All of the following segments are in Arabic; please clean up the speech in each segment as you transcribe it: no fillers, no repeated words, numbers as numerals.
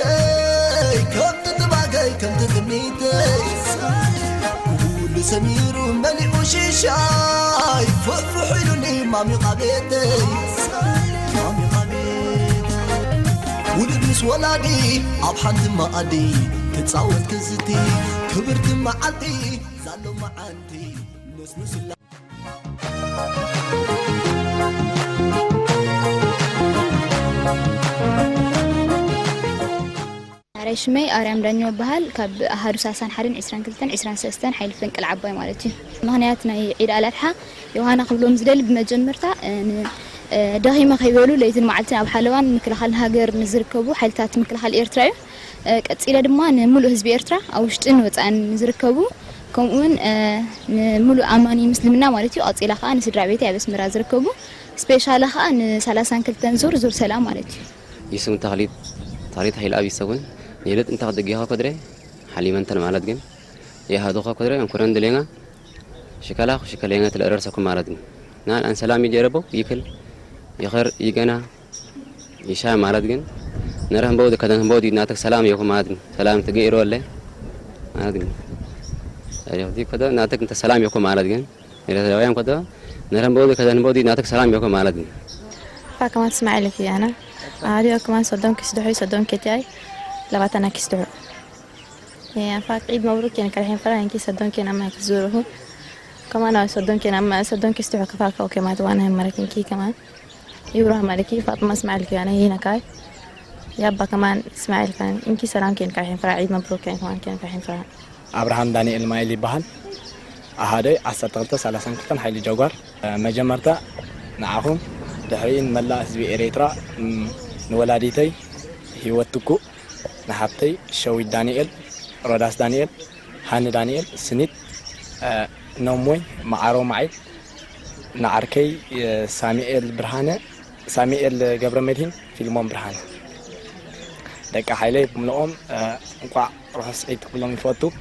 نفسي كم تتباقي كم تغنيتي كل سمير ملئ شيشاي فرحيلني مامي قبيتي مامي قبيتي ولد مس ولادي أبحنت ما أدي تتصاوت كزتي كبرت معدي زالو معانتي نسنس الله ريشمي أريم دنيو بهال كاب هارساسان حرين 22-23 حيل فنك العباي مالتي مهنياتنا عيد الأضحى يوهانا قبلهم زدل بمجمرتا داهي ما خيبلو ليتن معلتنا أبو حلوان مكلخال هاجر نزركبو حيلتات مكلخال إيرترا كتسيلا دمان ملو حزب إيرترا أو شتن وطعن نزركبو كمون ملو أماني مسلمنا مالتي أطيلا خا نسدرا بيتي بس مرا زركبو سبيشال خا 32 زور سلام مالتي يسون تغليد حيل أبي سوون يلد أنت قد جيها قدره حليما أنت المعلد جن يهادوها قدره ينكرن دلينا شكلينا تلقرر سكون معلدين نال أن سلام يجربوا يكل يغير يجنا يشاء معلد جن نرهم بود كذا بود ناتك سلام يكون معلدين سلام تجير ولا معلدين أيوة دي كذا ناتك أنت سلام يكون معلدين إذا اليوم كذا نرهم بود كذا بود ناتك سلام يكون معلدين فكمان تسمع لي في أنا عادي كمان صدام كسدحي صدام كتاي لبعتنا كسدحو يعني فاك عيد مبروك يعني كالحين فرحين كي صدام كنا ما كزوره كمان صدام كنا ما صدام كسدحو كفاك أو كمان وانا هم مركين كي كمان يروح مالكي فاطمة اسمع لك أنا هنا كاي يابا كمان اسمع لك إنكي سلام كين كالحين فرح عيد مبروك يعني كمان كين كالحين فرح أبراهام دانيال مايلي بحال أهدي عصرت على سنكتن حيل جوجر مجمرتا نعهم دحرين ملا حزب إريترا نولاديتي هيوتكو نحبتي شوي دانيال روداس دانيال هاني دانيال سنيت نوموي معارو معي نعركي ساميل برهانة ساميل جبر مدين فيلمون برهانة دك حيلي بملؤهم نقع روح سعيد كلهم يفوتوا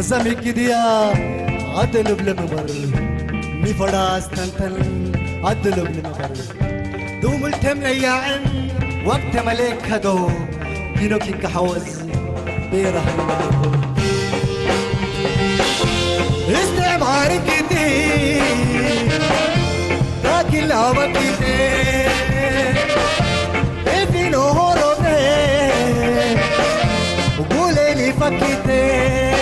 زمي كديا عدل بلمبر مي فراس تنتن عدل بلمبر نياعن وقت ملك هدو ينوكين كحوز بيرح الملكو استعماري كتير تاكي الهوا كتير في نهورو وقولي لي فكتير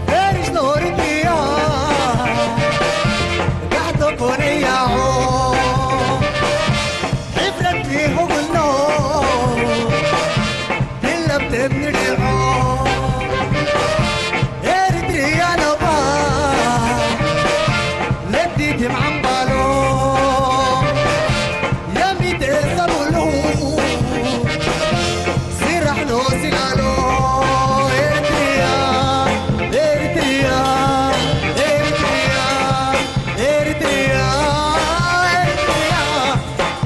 فارش نوري كيا قاعدو كوني يا حفرت فيه وقلنو كلا بتبني إريتريا نبا لديتي معمبالو يا ميت الزبولو سيرحلو سلالو إريتريا إريتريا إريتريا إريتريا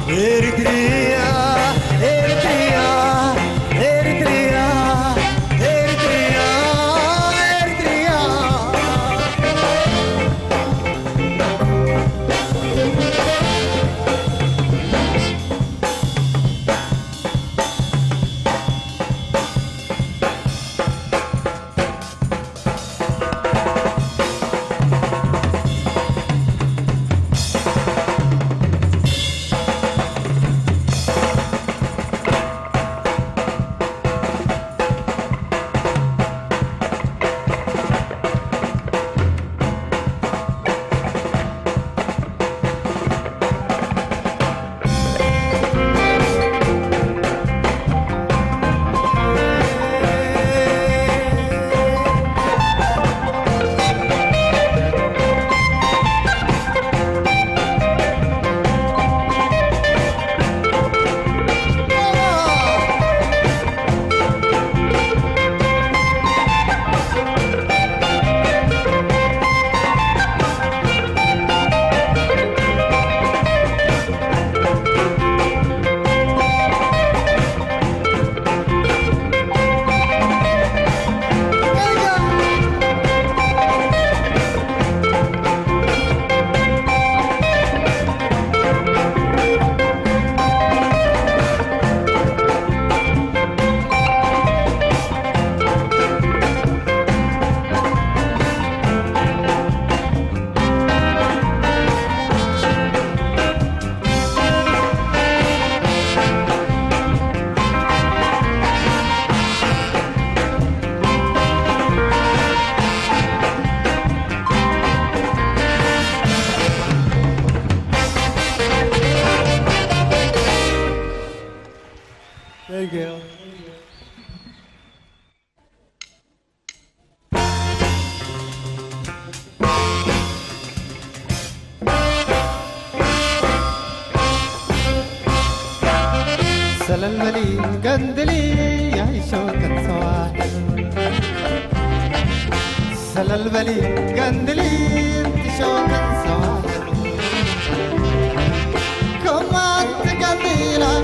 إريتريا إريتريا إريتريا إريتريا Thank you. سلالملي قندلي يعيشوا كالسواحل سلالملي قندلي انتشوا كالسواحل كمان تقنديلا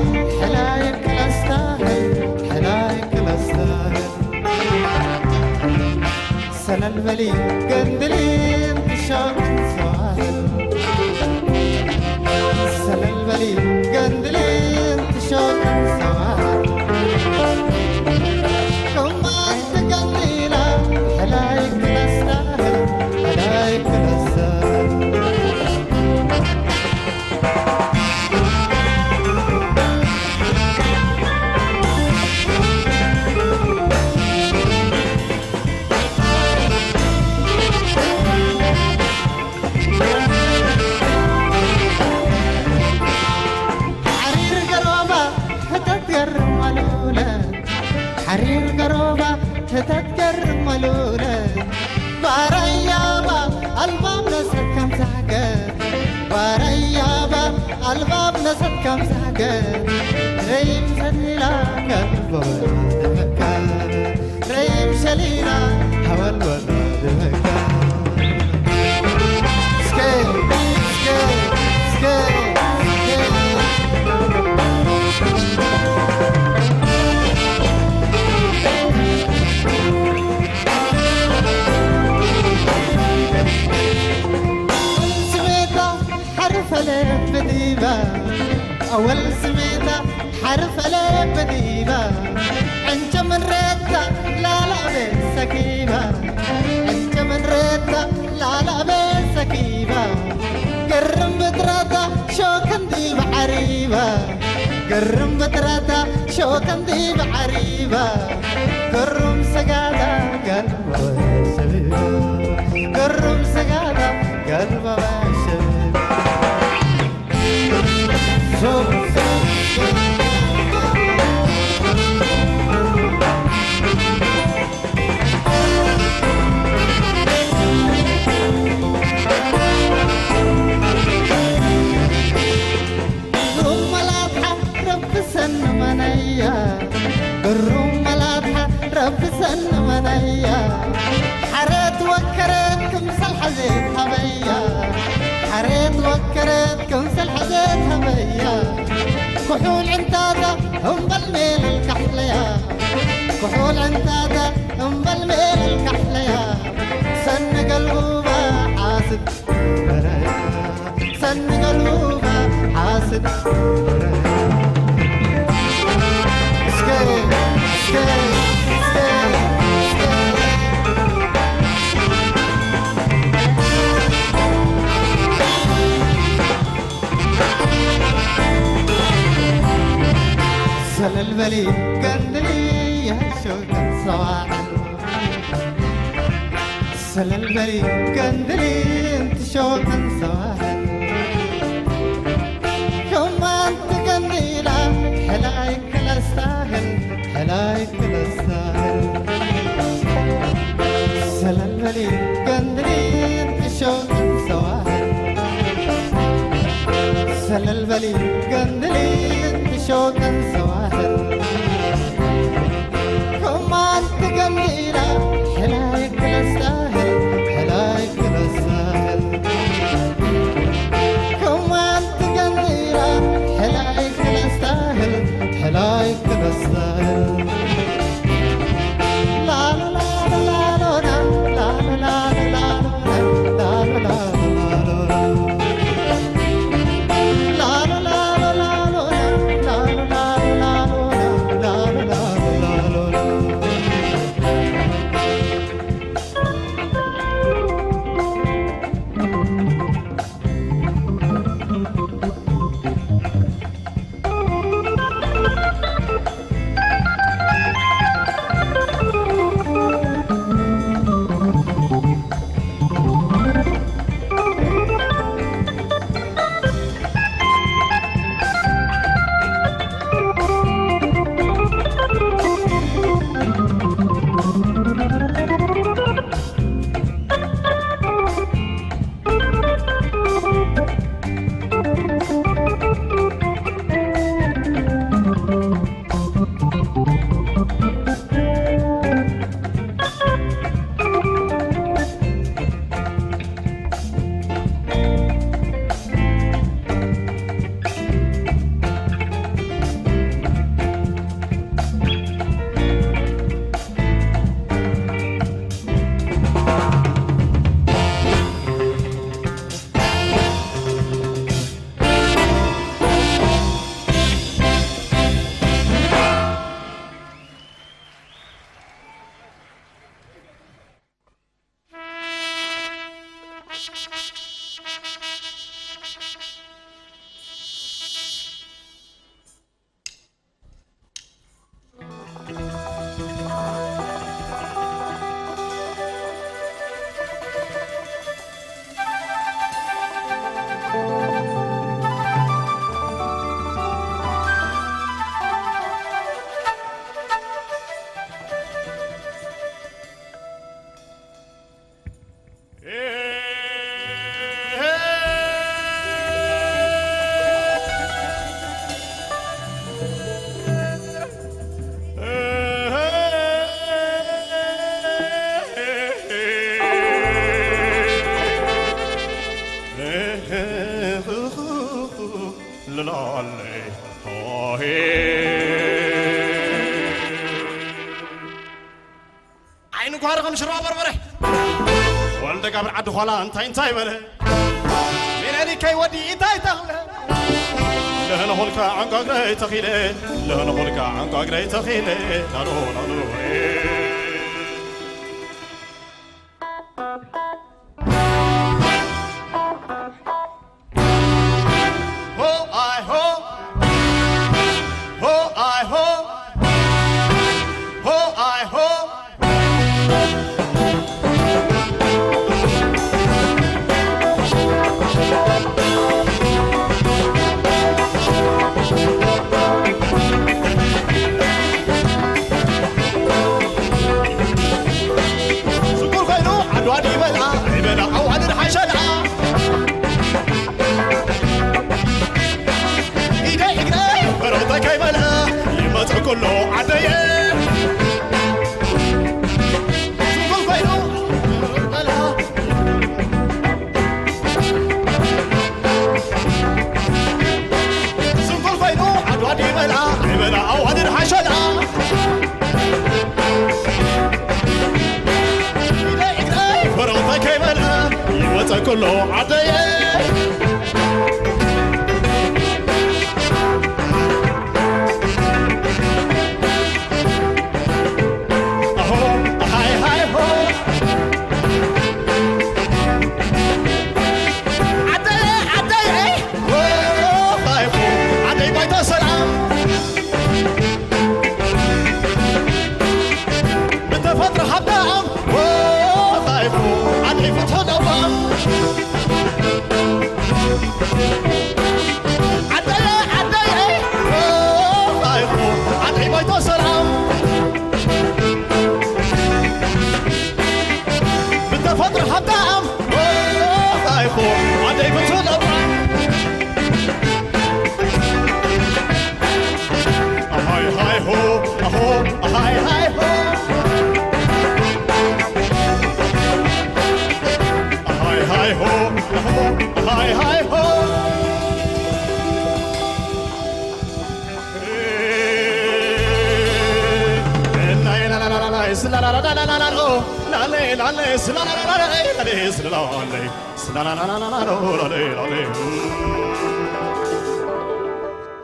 حلايك لاستاهل حلايك لاستاهل سلالملي قندلي انتشوا كالسواحل سلالملي قندلي شوق سواحل كمان تقضينا حلايك نستاهل حلايك نستاهل حرير قروبة تتذكر ملولة باريابا الباب نسد كم ساقر باريابا الباب نسد كم ساقر ريم سليلا كالبول دمكان ريم سليلا هوا الولد دمكان سكي سكي سكي بديبة أول سميتها حرف ألف بديبة أنت من ريتها لا لا بسكيبة أنت من ريتها لا لا بسكيبة قرم بتراتا شو كندي بعريبة قرم بتراتا شو كندي بعريبة قرم سقادة قلبه شبيبة قرم سقادة قلبه شبيبة شو الروم ملاطحة رب سن منيا حريت وكرت كمسل حزيت هبيا حريت وكرت كمسل حزيت هبيا كحول عنتادا هم بالميل الكحليا كحول عنتادا هم بالميل الكحليا سن قلوبا حاسد سن قلوبا حاسد سلالبلي قندلي يا شوق الصواعل سلالبلي قندلي انت شوق الصواعل كما انت قنديلا حلايك الاستاهل حلايك الاستاهل سلالبلي قندلي انت شوق الصواعل سلالبلي قندلي شوقا سواحل كما انت قنديلة حلايك للساهل حلايك للساهل كما انت قنديلة حلايك للساهل حلايك للساهل لا لا لا لا لا لا لا لا لا لا عينك وارغم شراب بربره والدك قبل عد خلا انت بله من هذه كي ودي تاي تغله لهنا هولكا عنك أجري تخيلة لهنا هولكا عنك أجري تخيلة نارو نارو كله عديه سنقول فينو عدواني ملا أو هذه الحشلة فرغتك ملا يمتى كله عديه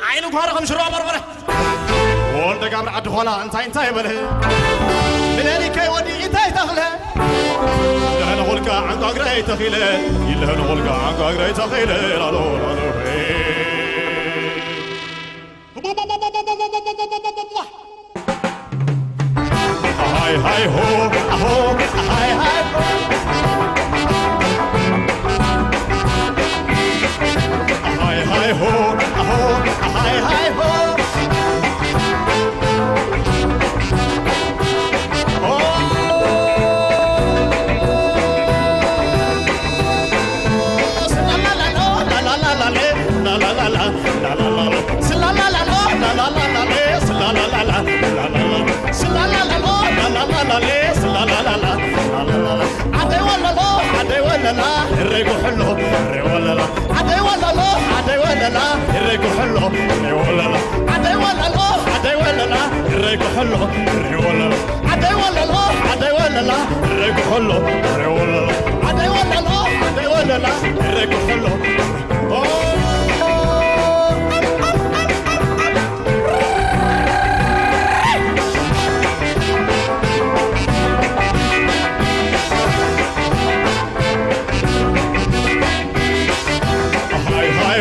عينو كهرهم شراب بربره وانت قبل عد خلا انت بله من هنيك ودي انت تخله لا نقولك عنك اقري تخيله الا نقولك عنك اقري تخيله لا لا هاي هاي هو اهو هاي هاي هاي هاي هو اهو هاي هاي هو الريق حلو ولا لا عدي ولا لا عدي ولا لا الريق حلو ولا لا عدي ولا لا عدي ولا لا الريق حلو ولا لا عدي ولا لا عدي ولا لا الريق حلو ولا لا عدي ولا لا عدي ولا لا الريق حلو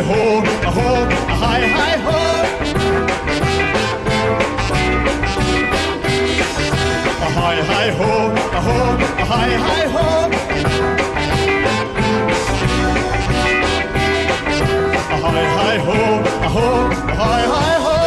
ho ho hi hi ho hi hi ho hi hi ho hi hi ho hi hi ho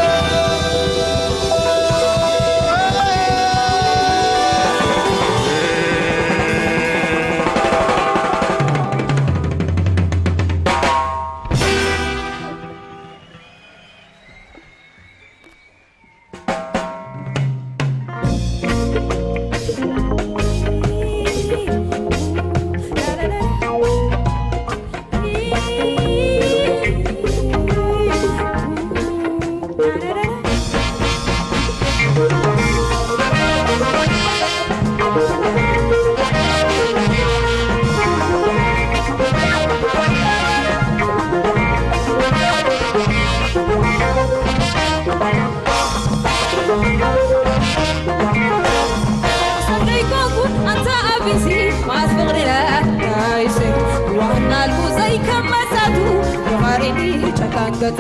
لانقت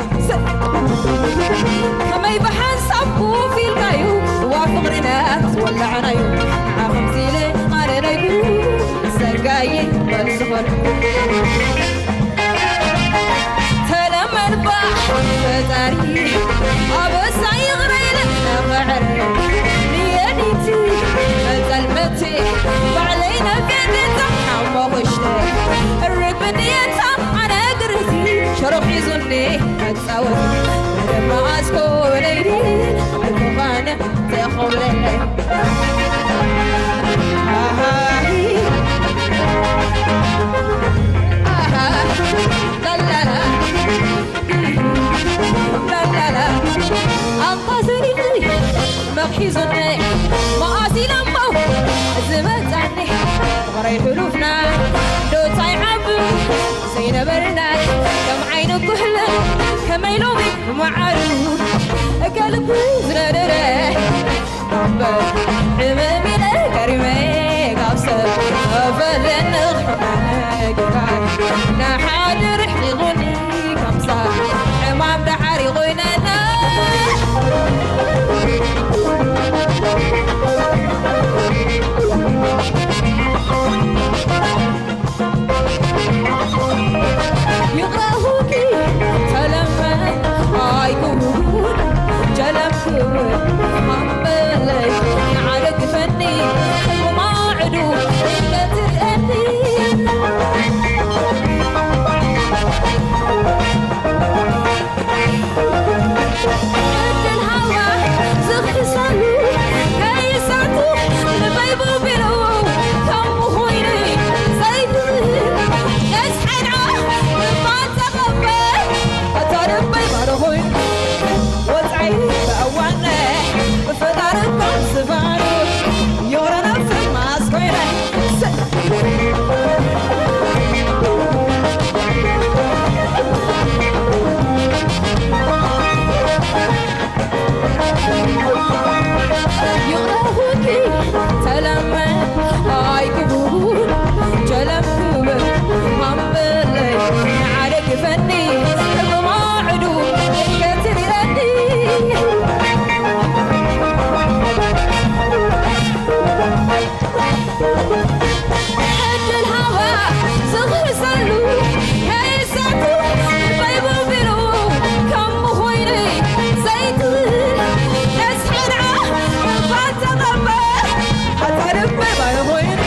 كما يبحان صبو في القايو وافقرنات ولعنايو عاقم سيلي قارنا يقول سرقاي بالزفر تلمن باح فتاري أبس يغريل نغعر نيانيتي ظلمتي وعلينا فيدتا حما وشتي الرب نيتا أنا قرتي شروح يزني أتصور لما أسكو ليلي الكفانة تخول ليلي لا لا لا لا لا لا أنقذني مبحيزني ما أسي لمبو زمت عني غري حلوفنا دو تايعبو زين برناي كم عينك كحلة كم يلومي معروف قلبو زردره ربا عمامي لكريمي قابسة أفلن الحماك نحاد رحلي غني كمسا عمام دحاري غنانا يقرأوكي تلمن عايكون جلمكون عمبلي نعرق فني وما عدو كتر أني الهوى زغي صالو كي ساتو لبيبو بلو كم خويني زيدو يسحن ما تغبر أتربي مرهوي وتعيني بأوانا فداركم سفارو يورا نفسك ما أسكويني يغرهوكي تلمن عايكبون جلمكون همبلي نعرق فني بما عدو كتر لدي حج الهوى صغر سلو هيساتو البيبو بلو كم خويني زيتون نسحن فاتغبى أتربى بيهوين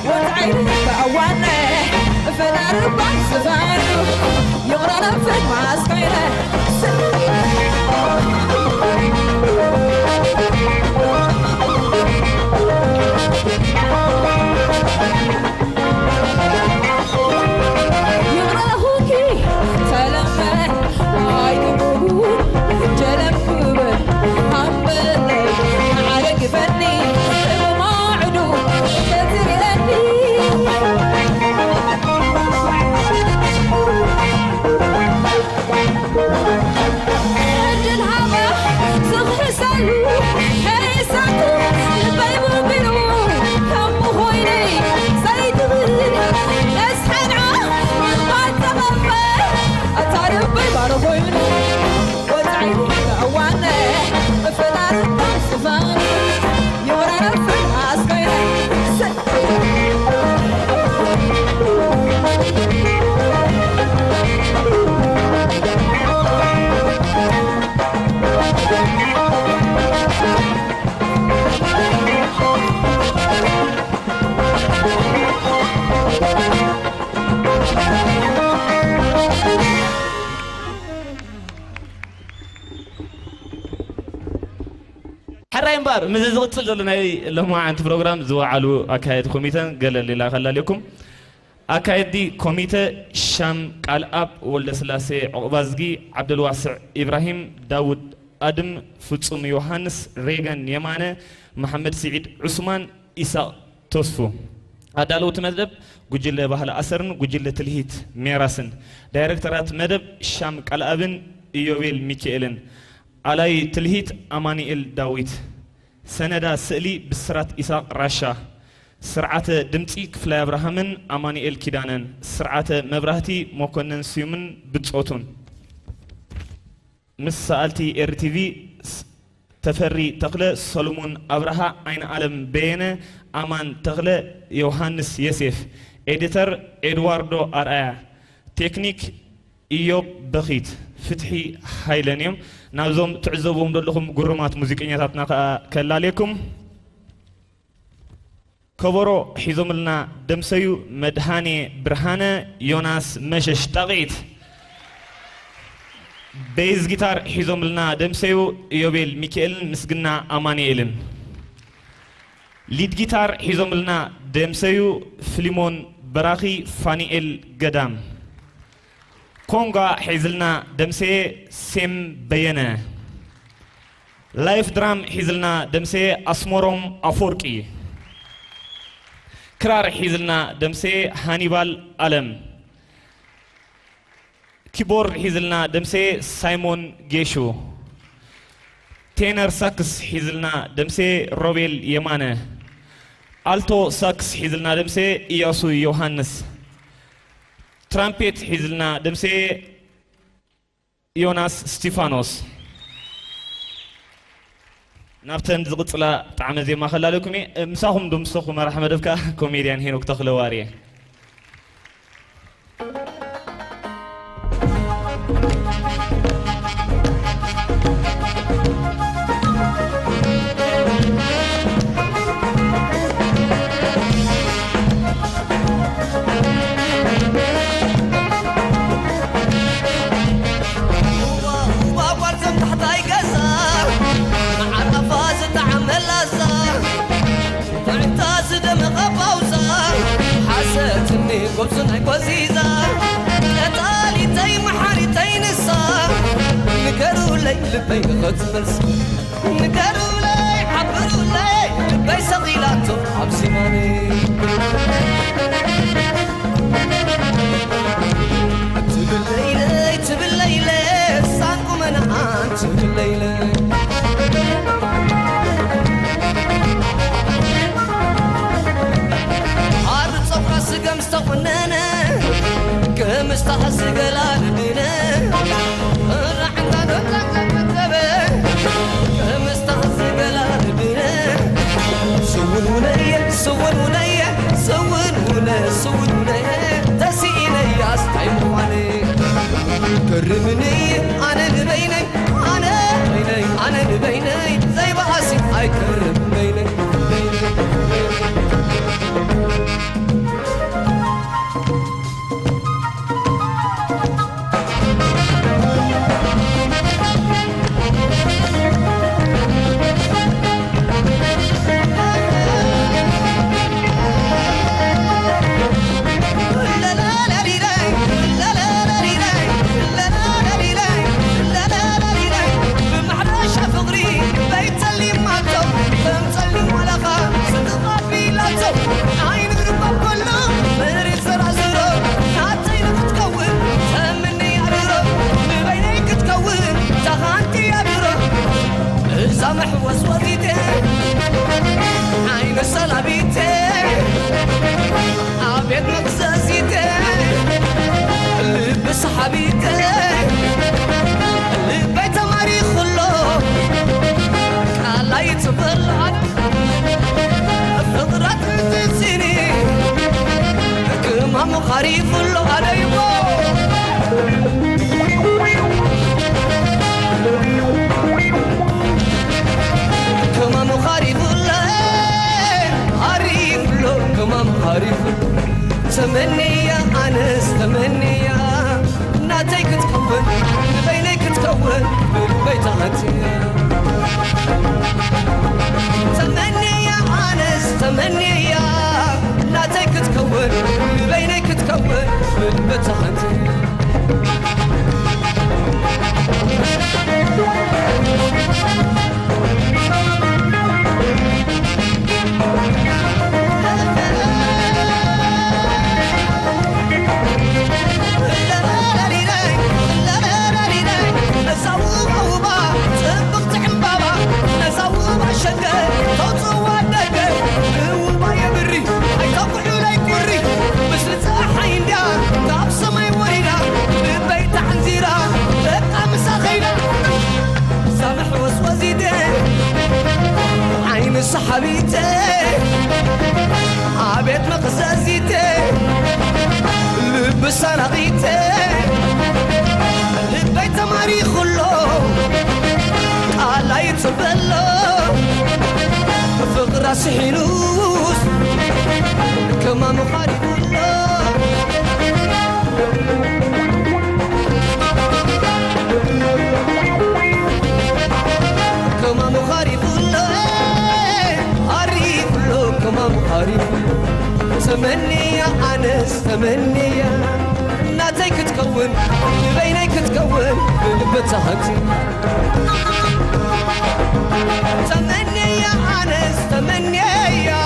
وتعيني بأوانا فنربى سفارو يغرى نفسك مع سكينة يغرهوكي تلمن عايكبون جلمكون همبلي عرق فني وما عدو كتر أني حج الهوى صغر سلو هيساتو البيبو بلو كم خويني زيدون نسحن ما تغفى أتربي برهوين وتعيني بأوانا فدار الصفان يورا نفسك عسكيني حراين بار مززغت لنا لما عند بروجرام زوالو أكيد كوميتا قال لله خلى لكم أكيد دي كوميتا شام قال أب ولا سلاسة عبازجي عبد الواسع إبراهيم داود آدم فتصوم يوحنس ريغان يمانة محمد سعيد عثمان إساء توسفو عدالوت مدب جوجل بحال أسرن جوجل تلهيت ميراسن دايركترات مدب شام قال أبن يوبيل ميكيلن علي تلهيت أمانيل داويت سندا سألي بسرات إساق راشا سرعة دمتي كفلا إبراهيمن أمانيل كيدانن سرعة مبرهتي موكنن سيومن بتصوتون مس سألتي ERi-TV تفري تقلى سولمون أبرها عين عالم بينه أمان تقلى يوهانس يسيف إديتر إدواردو أرآيا تكنيك إيوب بخيت فتحي هايلانيوم نازوم تعزبهم دلهم قرمات موسيقياتنا كلا عليكم كبرو حيزم لنا دمسيو مدهاني برهانة يوناس مشش تغيت بيز جيتار حيزم لنا دمسيو يوبيل ميكيل مسجنا أمانييلن ليد جيتار حيزم لنا دمسيو فليمون براخي فانييل قدام كونغا حيزلنا دمسي سيم بينا لايف درام حيزلنا دمسي أسمورم أفوركي كرار حيزلنا دمسي هانيبال ألم كيبورد حيزلنا دمسي سايمون جيشو تينر ساكس حيزلنا دمسي روبيل يمانه ألتو ساكس حيزلنا دمسي إياسو يوهانس ترامبيت حيزلنا دمسي يوناس ستيفانوس نابتن زغطلا طعم زي ما خلى لكم مساهم دمسخو مرحبا دفكا كوميديان هينوك تخلواريه قبصنا كوزيزا نتالي تاي محاري تاي نسا نكرو لي لبي خد مرس نكرو لي حبرو لي لبي صغيلاتو عبسي ماني تبالليلي سانكو منعان تبالليلي مستقننا كمستحس قلال بنا رحنا نتبه كمستحس قلال بنا سون ونية سون ونية سون ونية سون ونية تسيني أستعيم عليك كرمني أنا بيني أنا بيني أنا بيني زي بعسي هاي كرم بيني خريف الله عليكم كمان خريف الله خريف الله كمان خريف تمني يا أنس تمني يا ناتيك تكون بينك تكون بالبيت هاتيا تمني يا أنس تمني يا ناتيك تكون بينك تكون بالبيت هاتيا بسرقيتي لبيت ماري خلو على يتبلو فقرا سحينوس كما مخالف الله كما مخالف الله عريف له كما مخالف تمني يا أنس تمني يا ناتيك تكون بينك تكون بتهكتي تمني يا أنس تمني يا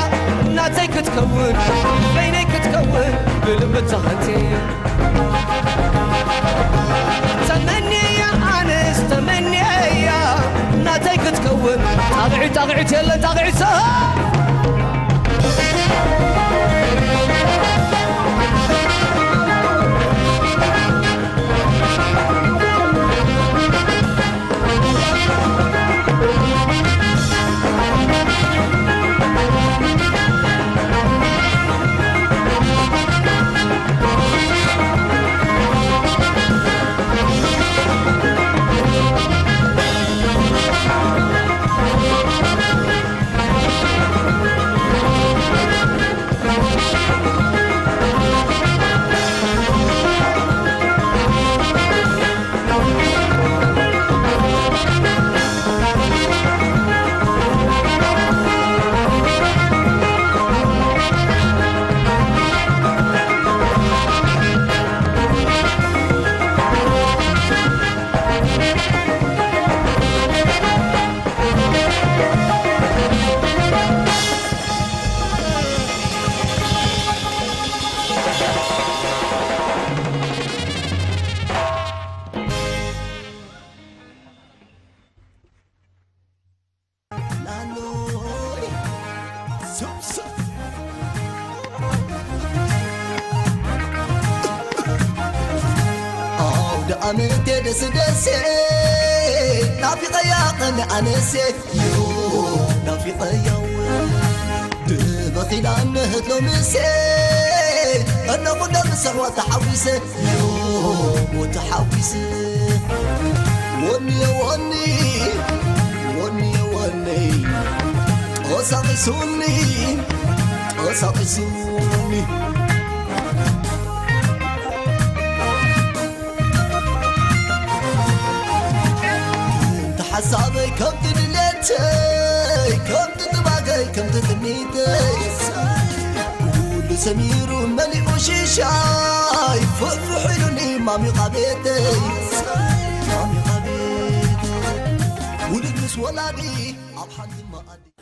ناتيك تكون بينك تكون بتهكتي تمني يا أنس تمني يا ناتيك تكون تاغعي تيلا تاغعي أمتى دس نافي قياقن أنسي يو نافي قياقن دبخيل عنه هتلو مسي أنا قد بسر وتحويسه يو وتحويسه وني وني وني وني قصاقي سوني قصاقي سوني حسابي كم تدلتي كم تطبقي كم تتميتي كل سمير ملئ شيشاي فحلني مامي قبيتي مامي قبيتي ولد نس ولادي أبحث ما أدري